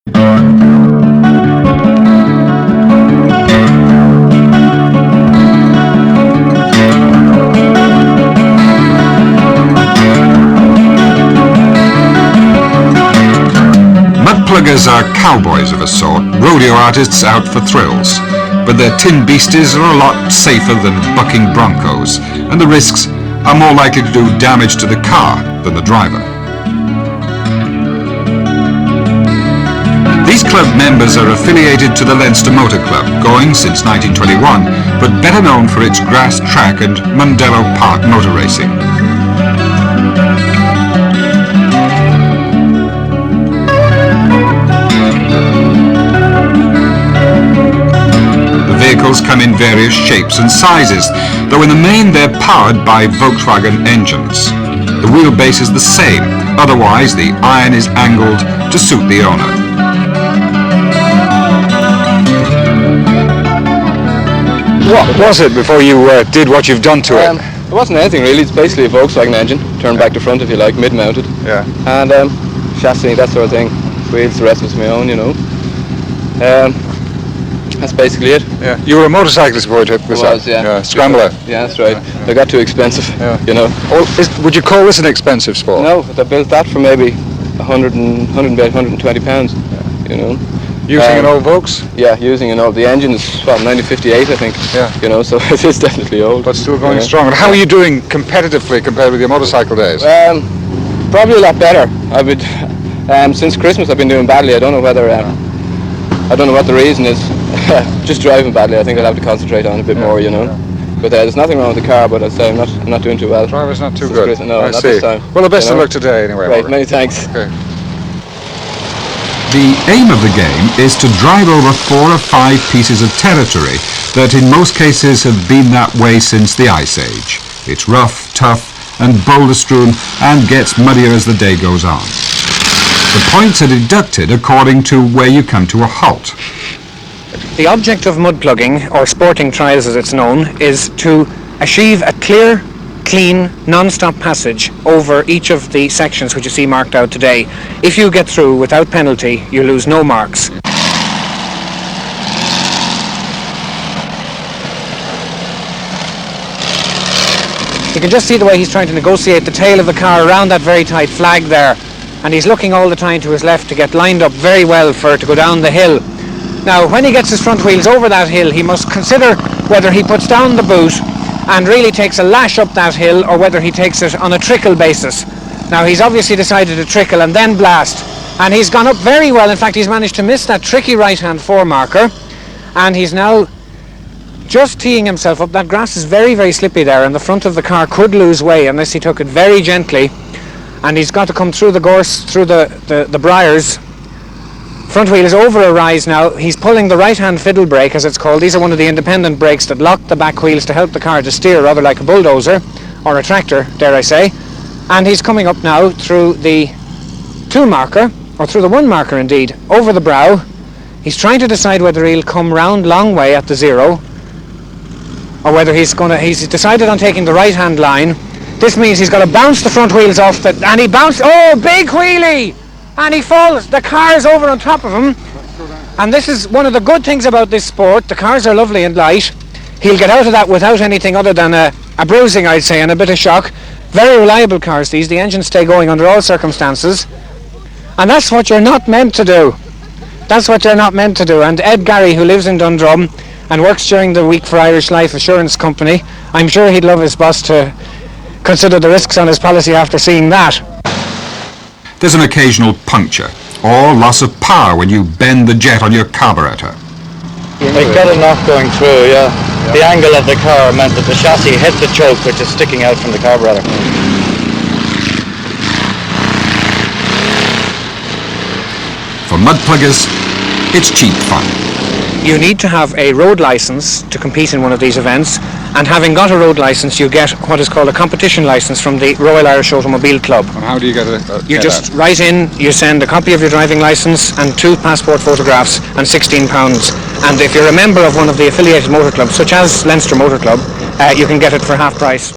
Mudpluggers are cowboys of a sort, rodeo artists out for thrills, but their tin beasties are a lot safer than bucking broncos, and the risks are more likely to do damage to the car than the driver. These club members are affiliated to the Leinster Motor Club, going since 1921, but better known for its grass track and Mundello Park motor racing. The vehicles come in various shapes and sizes, though in the main they're powered by Volkswagen engines. The wheelbase is the same, otherwise the iron is angled to suit the owner. What was it before you did what you've done to it? It wasn't anything really. It's basically a Volkswagen engine, turned back to front if you like, mid-mounted. Yeah. And chassis, that sort of thing. Wheels, the rest was my own, you know. That's basically it. Yeah. You were a motorcyclist before you took this out? Yeah. Scrambler. Yeah, that's right. They got too expensive, you know. Would you call this an expensive sport? No, they built that for maybe 120 pounds, you know. Using an old Volks? Yeah, using an old. The engine is, what, 1958, I think. Yeah. You know, so it is definitely old. But still going strong. And how are you doing competitively compared with your motorcycle days? Probably a lot better. I would. Since Christmas, I've been doing badly. I don't know whether. I don't know what the reason is. Just driving badly. I think I'll have to concentrate on a bit more, you know. Yeah. But there's nothing wrong with the car. But I'd say I'm not doing too well. The driver's not too good. No, I not see. this time. Well, the best of luck today, anyway. Right. Many thanks. Okay. The aim of the game is to drive over 4 or 5 pieces of territory that in most cases have been that way since the Ice Age. It's rough, tough and boulder-strewn and gets muddier as the day goes on. The points are deducted according to where you come to a halt. The object of mudplugging, or sporting trials as it's known, is to achieve a clear, clean, non-stop passage over each of the sections which you see marked out today. If you get through without penalty, you lose no marks. You can just see the way he's trying to negotiate the tail of the car around that very tight flag there, and he's looking all the time to his left to get lined up very well for it to go down the hill. Now, when he gets his front wheels over that hill, he must consider whether he puts down the boot and really takes a lash up that hill, or whether he takes it on a trickle basis. Now, he's obviously decided to trickle and then blast, and he's gone up very well. In fact, he's managed to miss that tricky right-hand foremarker, and he's now just teeing himself up. That grass is very, very slippy there, and the front of the car could lose way unless he took it very gently, and he's got to come through the gorse, through the briars. Front wheel is over a rise now. He's pulling the right-hand fiddle brake, as it's called. These are one of the independent brakes that lock the back wheels to help the car to steer, rather like a bulldozer, or a tractor, dare I say. And he's coming up now through the 2 marker, or through the 1 marker indeed, over the brow. He's trying to decide whether he'll come round long way at the 0, or whether he's decided on taking the right-hand line. This means he's got to bounce the front wheels off and he bounced, oh, big wheelie! And he falls. The car is over on top of him. And this is one of the good things about this sport. The cars are lovely and light. He'll get out of that without anything other than a bruising, I'd say, and a bit of shock. Very reliable cars, these. The engines stay going under all circumstances. And that's what you're not meant to do. That's what you're not meant to do. And Ed Gary, who lives in Dundrum and works during the week for Irish Life Assurance Company, I'm sure he'd love his boss to consider the risks on his policy after seeing that. There's an occasional puncture or loss of power when you bend the jet on your carburetor. It got a knock going through, yeah. The angle of the car meant that the chassis hit the choke, which is sticking out from the carburetor. For mudpluggers, it's cheap fun. You need to have a road licence to compete in one of these events, and having got a road licence, you get what is called a competition licence from the Royal Irish Automobile Club. And how do you get it? You just write in, you send a copy of your driving licence and 2 passport photographs and £16. And if you're a member of one of the affiliated motor clubs, such as Leinster Motor Club, you can get it for half price.